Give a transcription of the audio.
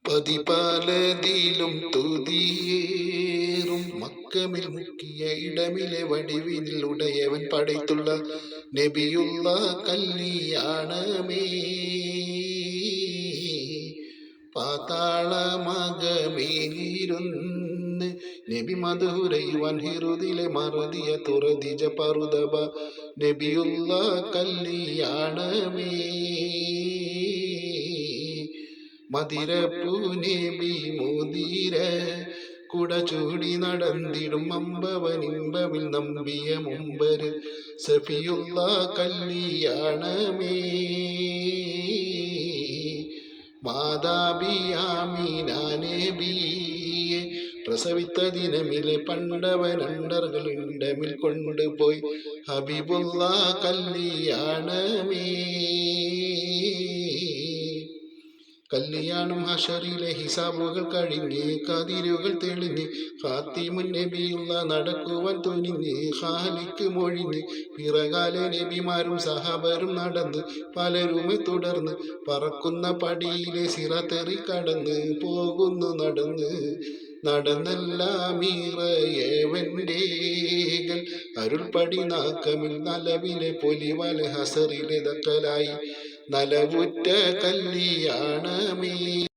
പതിപാലതിലും തുതിയേറും മക്കമിൽ മുക്കിയ ഇടമിലെ വടിവിനിൽ ഉടയവൻ പടയ്ത്തുള്ള നബിയുള്ള കല്യാണമേ. പാതാളമകമേലിരുന്ന് നബി മധുരയുവാൻ ഹിറുതിലെ മറുതിയ തുറതിജ പറുതബ നബിയുള്ള കല്യാണമേ. മതിരപ്പൂ നബി മോതിര കുട ചൂടി നടന്നിടും അമ്പവനിമ്പവിൽ നമ്പിയ മുമ്പര് സഫിയുള്ള കല്യാണമേ. മാതാബിയാമീന നബിയെ പ്രസവിത്ത ദിനമിലെ പണ്ടവനണ്ടർകളിണ്ടമിൽ കൊണ്ടുപോയി ഹബീബുള്ള കല്യാണമേ. കല്യാണം ഹഷറിലെ ഹിസാബുകൾ കഴിഞ്ഞ് കതിരുകൾ തെളിഞ്ഞ് ഖാത്തിമുൻ നബിയുള്ള നടക്കുവാൻ തുനിഞ്ഞ് ഖാലിക്ക് മൊഴിഞ്ഞ് പിറകാലെ നബിമാരും സഹാബരും നടന്ന് പലരുമെ തുടർന്ന് പറക്കുന്ന പടിയിലെ സിറത്തെറി കടന്ന് പോകുന്നു നടന്ന് നടന്നെല്ലാമീറയവൻ്റെകൾ അരുൾപടി നാക്കമിൽ നലവിലെ പൊലിവല ഹസറിലെ ദക്കലായി നലവുറ്റ കല്യാണമേ.